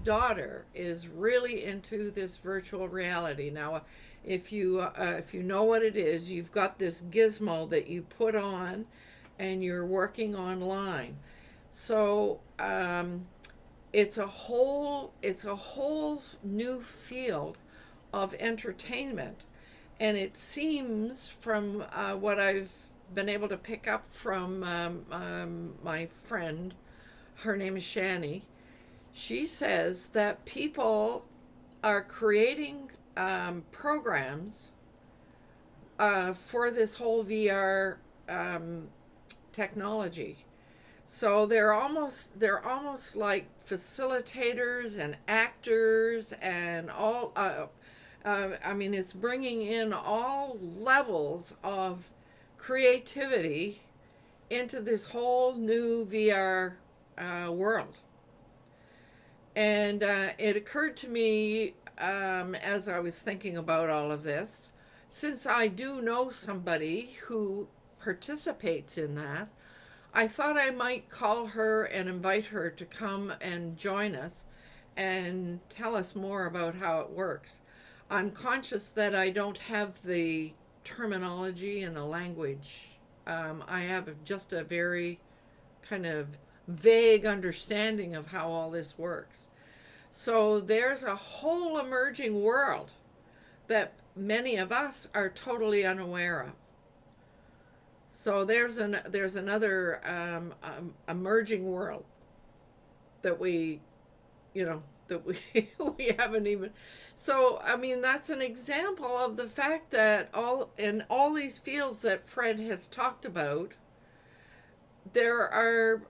[SPEAKER 1] daughter is really into this virtual reality. Now, if you know what it is, you've got this gizmo that you put on, and you're working online. So it's a whole new field of entertainment, and it seems from what I've been able to pick up from my friend, her name is Shani. She says that people are creating programs for this whole VR technology. So they're almost like facilitators and actors and all. I mean, it's bringing in all levels of creativity into this whole new VR world. And it occurred to me as I was thinking about all of this, since I do know somebody who participates in that, I thought I might call her and invite her to come and join us and tell us more about how it works. I'm conscious that I don't have the terminology and the language. I have just a very kind of vague understanding of how all this works. So there's a whole emerging world that many of us are totally unaware of. So there's another emerging world that we we haven't even. So I mean, that's an example of the fact that all these fields that Fred has talked about, there are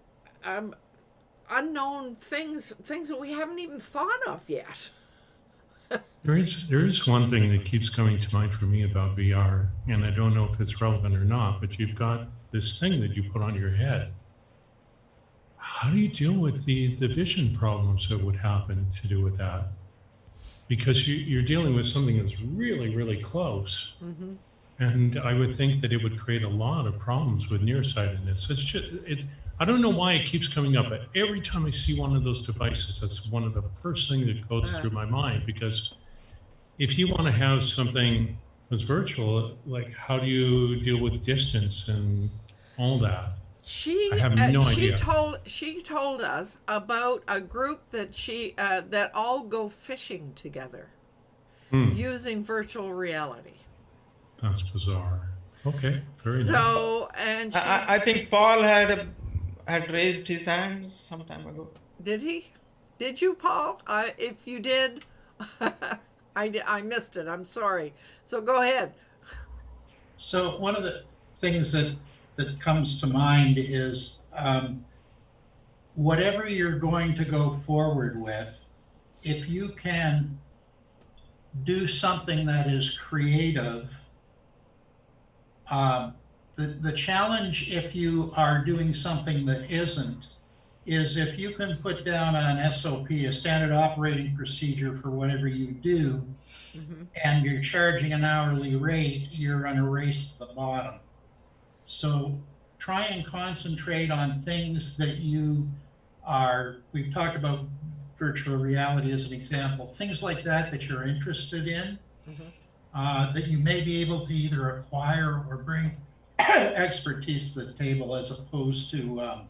[SPEAKER 1] unknown things that we haven't even thought of yet.
[SPEAKER 5] There is one thing that keeps coming to mind for me about VR, and I don't know if it's relevant or not, but you've got this thing that you put on your head. How do you deal with the vision problems that would happen to do with that? Because you're dealing with something that's really, really close.
[SPEAKER 1] Mm-hmm.
[SPEAKER 5] And I would think that it would create a lot of problems with nearsightedness. I don't know why it keeps coming up, but every time I see one of those devices, that's one of the first things that goes through my mind. Because if you want to have something that's virtual, like how do you deal with distance and all that? I have no idea.
[SPEAKER 1] She told us about a group that that all go fishing together using virtual reality.
[SPEAKER 5] That's bizarre. Okay, very nice.
[SPEAKER 1] So, and
[SPEAKER 6] I think Paul had raised his hands some time ago.
[SPEAKER 1] did he? Did you, Paul? If you did, I missed it. I'm sorry. So go ahead.
[SPEAKER 7] So one of the things that comes to mind is whatever you're going to go forward with, if you can do something that is creative, the challenge if you are doing something that isn't is if you can put down an SOP, a standard operating procedure for whatever you do, and you're charging an hourly rate, you're going to race to the bottom. So try and concentrate on things that we've talked about virtual reality as an example, things like that you're interested in, that you may be able to either acquire or bring expertise to the table as opposed to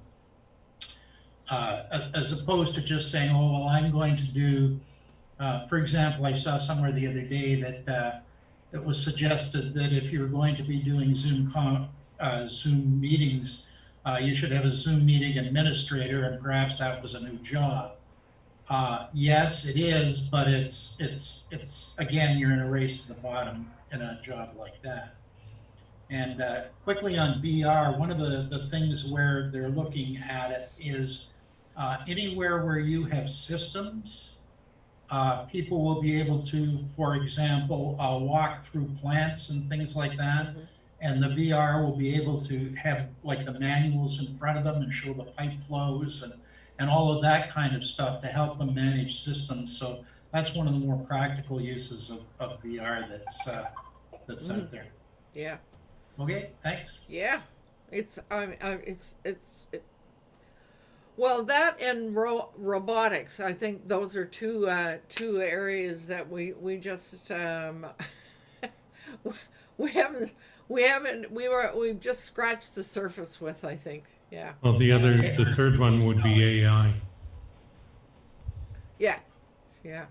[SPEAKER 7] just saying, oh, well, I'm going to do, for example, I saw somewhere the other day that it was suggested that if you're going to be doing Zoom meetings, you should have a Zoom meeting administrator, and perhaps that was a new job. Yes, it is, but it's again, you're in a race to the bottom in a job like that. And quickly on VR, one of the things where they're looking at it is anywhere where you have systems, people will be able to, for example, walk through plants and things like that. And the VR will be able to have like the manuals in front of them and show the pipe flows and all of that kind of stuff to help them manage systems. So that's one of the more practical uses of VR that's out there.
[SPEAKER 1] Yeah.
[SPEAKER 7] Okay, thanks.
[SPEAKER 1] Yeah. Well, that and robotics, I think those are two areas that we just we've just scratched the surface with, I think. Yeah.
[SPEAKER 5] Well, the third one would be AI.
[SPEAKER 1] Yeah. Yeah.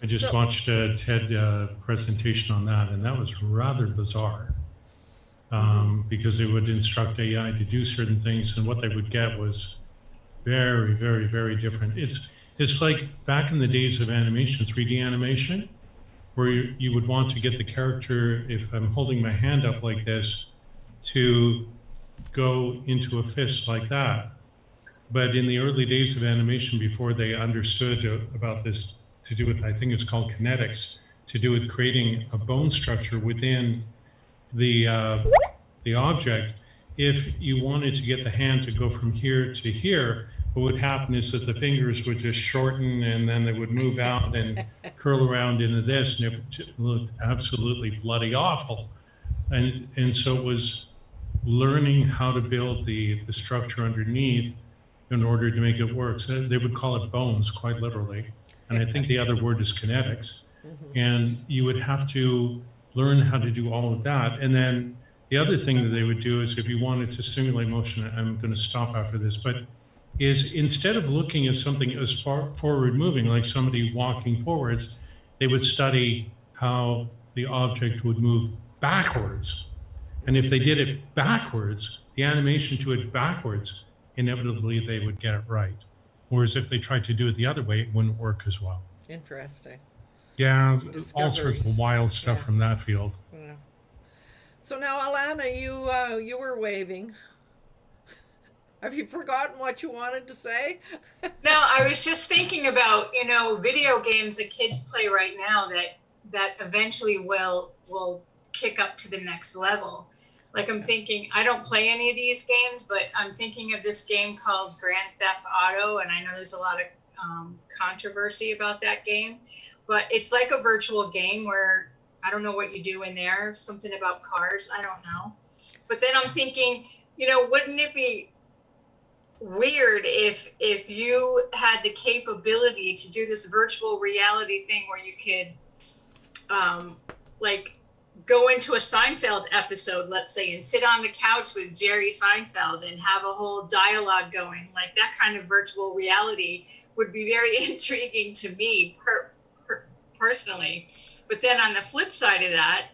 [SPEAKER 5] I just watched a TED presentation on that, and that was rather bizarre. Because they would instruct AI to do certain things, and what they would get was very, very, very different. It's like back in the days of animation, 3D animation, where you would want to get the character, if I'm holding my hand up like this, to go into a fist like that. But in the early days of animation, before they understood about this, to do with, I think it's called kinetics, to do with creating a bone structure within the object, if you wanted to get the hand to go from here to here, what would happen is that the fingers would just shorten, and then they would move out and curl around into this, and it looked absolutely bloody awful. And so it was learning how to build the structure underneath in order to make it work. So they would call it bones, quite literally. And I think the other word is kinetics. And you would have to learn how to do all of that. And then the other thing that they would do is, if you wanted to simulate motion, I'm going to stop after this, but is instead of looking at something as far forward moving, like somebody walking forwards, they would study how the object would move backwards. And if they did it backwards, the animation to it backwards, inevitably they would get it right. Whereas if they tried to do it the other way, it wouldn't work as well.
[SPEAKER 1] Interesting.
[SPEAKER 5] Yeah, all sorts of wild stuff from that field.
[SPEAKER 1] Yeah. So now, Alana, you were waving. Have you forgotten what you wanted to say?
[SPEAKER 4] No, I was just thinking about, video games that kids play right now that eventually will kick up to the next level. Like, I'm thinking, I don't play any of these games, but I'm thinking of this game called Grand Theft Auto, and I know there's a lot of controversy about that game, but it's like a virtual game where I don't know what you do in there, something about cars, I don't know. But then I'm thinking, wouldn't it be weird if you had the capability to do this virtual reality thing where you could go into a Seinfeld episode, let's say, and sit on the couch with Jerry Seinfeld and have a whole dialogue going. Like, that kind of virtual reality would be very intriguing to me personally. But then on the flip side of that,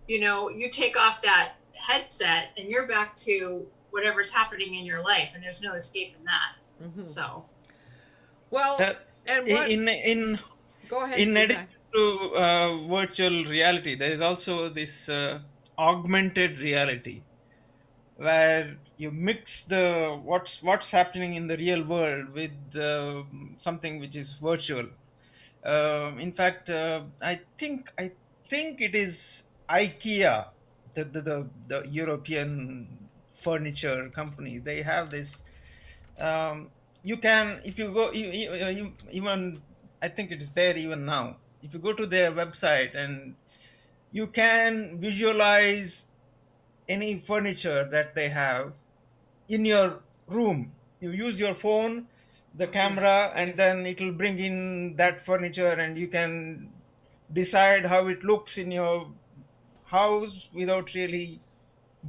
[SPEAKER 4] you take off that headset and you're back to whatever's happening in your life, and there's no escaping that. So,
[SPEAKER 1] well,
[SPEAKER 6] That-
[SPEAKER 1] and what?
[SPEAKER 6] in
[SPEAKER 1] Go ahead.
[SPEAKER 6] in
[SPEAKER 1] Tina.
[SPEAKER 6] addi- to virtual reality, there is also this augmented reality, where you mix the what's happening in the real world with something which is virtual. In fact, I think it is IKEA, the European furniture company. They have this. You can, if you go, even I think it is there even now. If you go to their website, and you can visualize any furniture that they have in your room. You use your phone, the camera, and then it will bring in that furniture, and you can decide how it looks in your house without really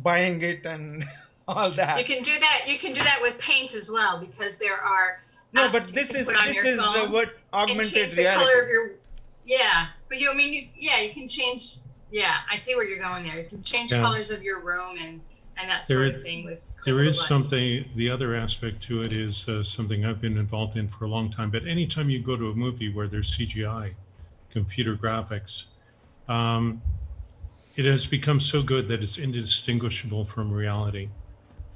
[SPEAKER 6] buying it and all
[SPEAKER 4] You
[SPEAKER 6] that.
[SPEAKER 4] can do that. You can do that with paint as well, because there are
[SPEAKER 6] No,
[SPEAKER 4] apps
[SPEAKER 6] but
[SPEAKER 4] you
[SPEAKER 6] this
[SPEAKER 4] can put
[SPEAKER 6] is
[SPEAKER 4] on
[SPEAKER 6] this
[SPEAKER 4] your
[SPEAKER 6] is
[SPEAKER 4] phone
[SPEAKER 6] what
[SPEAKER 4] and
[SPEAKER 6] augmented
[SPEAKER 4] change the color of
[SPEAKER 6] reality.
[SPEAKER 4] your. Yeah, but you I mean you can change. Yeah, I see where you're going there. You can change
[SPEAKER 5] Yeah.
[SPEAKER 4] colors of your room and that
[SPEAKER 5] There
[SPEAKER 4] sort of
[SPEAKER 5] is,
[SPEAKER 4] thing with click
[SPEAKER 5] there
[SPEAKER 4] of a
[SPEAKER 5] is
[SPEAKER 4] button.
[SPEAKER 5] something, the other aspect to it is something I've been involved in for a long time. But anytime you go to a movie where there's CGI, computer graphics, um, it has become so good that it's indistinguishable from reality.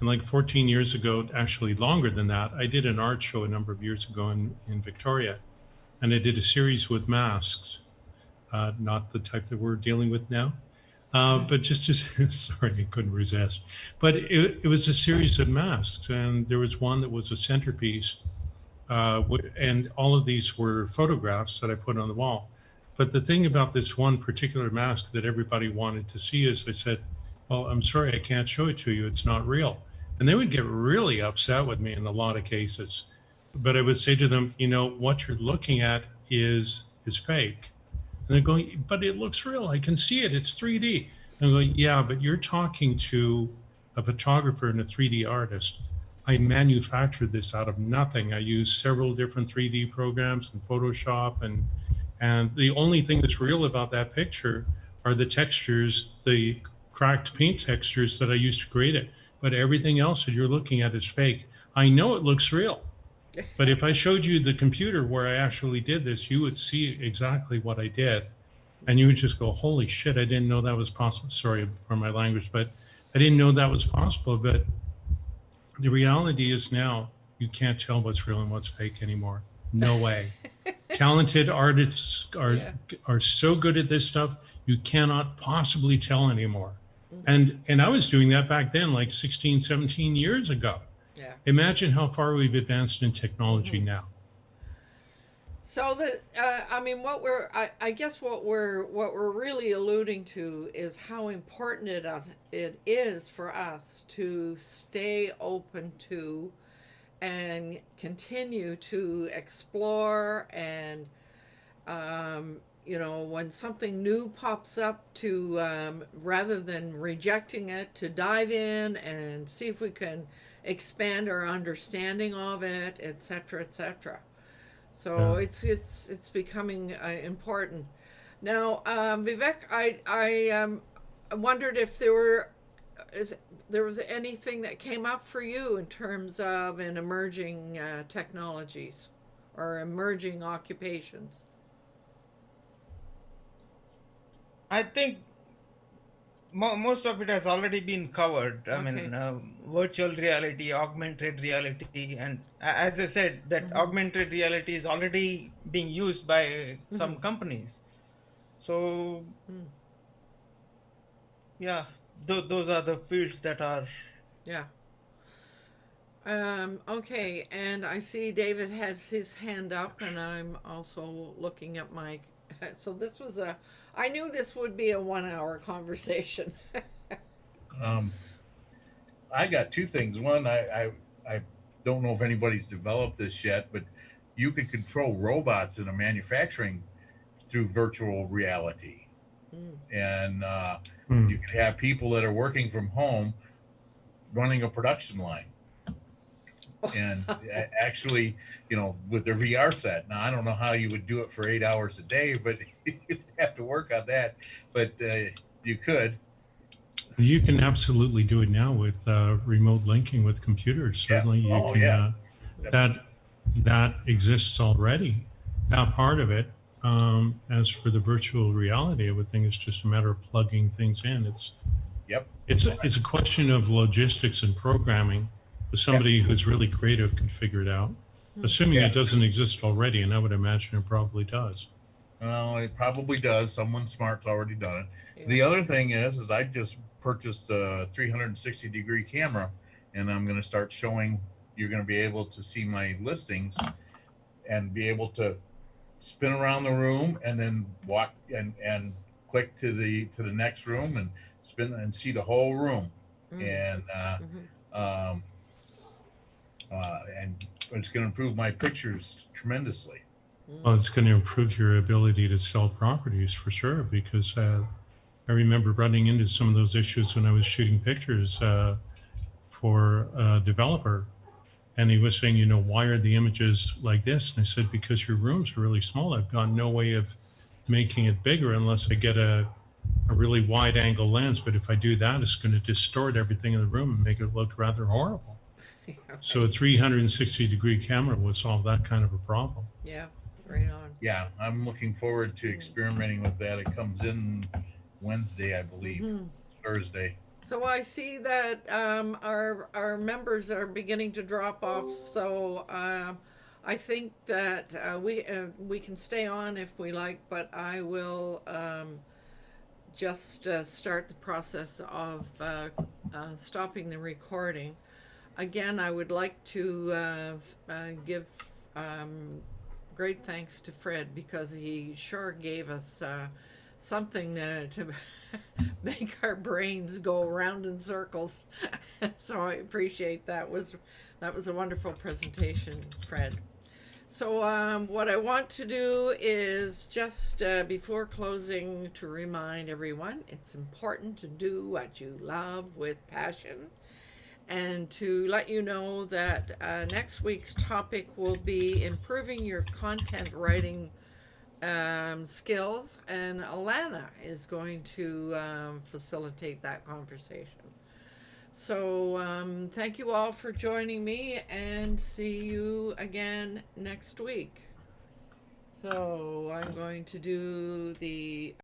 [SPEAKER 5] And like 14 years ago, actually longer than that, I did an art show a number of years ago in Victoria. And I did a series with masks, not the type that we're dealing with now. But just sorry, I couldn't resist. But it was a series of masks, and there was one that was a centerpiece, and all of these were photographs that I put on the wall. But the thing about this one particular mask that everybody wanted to see is I said, "Well, I'm sorry, I can't show it to you. It's not real." And they would get really upset with me in a lot of cases. But I would say to them, what you're looking at is fake. And they're going, but it looks real. I can see it. It's 3D. And I'm going, yeah, but you're talking to a photographer and a 3D artist. I manufactured this out of nothing. I used several different 3D programs and Photoshop, and the only thing that's real about that picture are the textures, the cracked paint textures that I used to create it. But everything else that you're looking at is fake. I know it looks real. But if I showed you the computer where I actually did this, you would see exactly what I did. And you would just go, holy shit, I didn't know that was possible. Sorry for my language, but I didn't know that was possible. But the reality is now you can't tell what's real and what's fake anymore. No way. Talented artists
[SPEAKER 1] Yeah.
[SPEAKER 5] are so good at this stuff, you cannot possibly tell anymore. And I was doing that back then, like 16, 17 years ago.
[SPEAKER 1] Yeah.
[SPEAKER 5] Imagine how far we've advanced in technology now.
[SPEAKER 1] So that I mean, I guess what we're really alluding to is how important it is for us to stay open to and continue to explore and when something new pops up to rather than rejecting it, to dive in and see if we can expand our understanding of it, etc., etc. So
[SPEAKER 5] Yeah.
[SPEAKER 1] it's becoming important. Now, Vivek, I wondered if there was anything that came up for you in terms of an emerging technologies or emerging occupations.
[SPEAKER 6] I think most of it has already been covered. I
[SPEAKER 1] Okay.
[SPEAKER 6] mean, virtual reality, augmented reality, and as I said, that
[SPEAKER 1] Mm-hmm.
[SPEAKER 6] augmented reality is already being used by
[SPEAKER 1] Mm-hmm.
[SPEAKER 6] some companies. So
[SPEAKER 1] Mm.
[SPEAKER 6] yeah, those are the fields that are.
[SPEAKER 1] Yeah. Okay, and I see David has his hand up, and I'm also looking at my. So this was I knew this would be a 1 hour conversation.
[SPEAKER 2] Um, I got two things. One, I don't know if anybody's developed this yet, but you could control robots in a manufacturing through virtual reality,
[SPEAKER 1] Mm.
[SPEAKER 2] and
[SPEAKER 5] Hmm.
[SPEAKER 2] you could have people that are working from home running a production line, and actually, with their VR set. Now, I don't know how you would do it for 8 hours a day, but you'd have to work on that. But you could.
[SPEAKER 5] You can absolutely do it now with remote linking with computers.
[SPEAKER 2] Yeah.
[SPEAKER 5] Certainly, you
[SPEAKER 2] Oh,
[SPEAKER 5] can.
[SPEAKER 2] yeah. That's
[SPEAKER 5] That exists already. Now, part of it. As for the virtual reality, I would think it's just a matter of plugging things in.
[SPEAKER 2] Yep.
[SPEAKER 5] It's a question of logistics and programming. But somebody who's really creative can figure it out, assuming
[SPEAKER 2] Yeah.
[SPEAKER 5] it doesn't exist already, and I would imagine it probably does.
[SPEAKER 2] Well, it probably does. Someone smart's already done it.
[SPEAKER 1] Yeah.
[SPEAKER 2] The other thing is I just purchased a 360-degree camera, and I'm going to start showing. You're going to be able to see my listings, and be able to spin around the room, and then walk and click to the next room, and spin and see the whole room, and and it's going to improve my pictures tremendously.
[SPEAKER 5] Well, it's going to improve your ability to sell properties for sure, because I remember running into some of those issues when I was shooting pictures for a developer. And he was saying, why are the images like this? And I said, because your rooms are really small. I've got no way of making it bigger unless I get a really wide angle lens. But if I do that, it's going to distort everything in the room and make it look rather horrible.
[SPEAKER 1] Yeah, right.
[SPEAKER 5] So a 360-degree camera would solve that kind of a problem.
[SPEAKER 1] Yeah, right on.
[SPEAKER 2] Yeah, I'm looking forward to experimenting with that. It comes in Wednesday, I believe, Thursday.
[SPEAKER 1] So I see that our members are beginning to drop off. So I think that we can stay on if we like, but I will just start the process of stopping the recording. Again, I would like to give great thanks to Fred, because he sure gave us something to make our brains go around in circles. So I appreciate that. That was a wonderful presentation, Fred. So what I want to do is just before closing to remind everyone it's important to do what you love with passion, and to let you know that next week's topic will be improving your content writing skills, and Alana is going to facilitate that conversation. So thank you all for joining me, and see you again next week. So I'm going to do the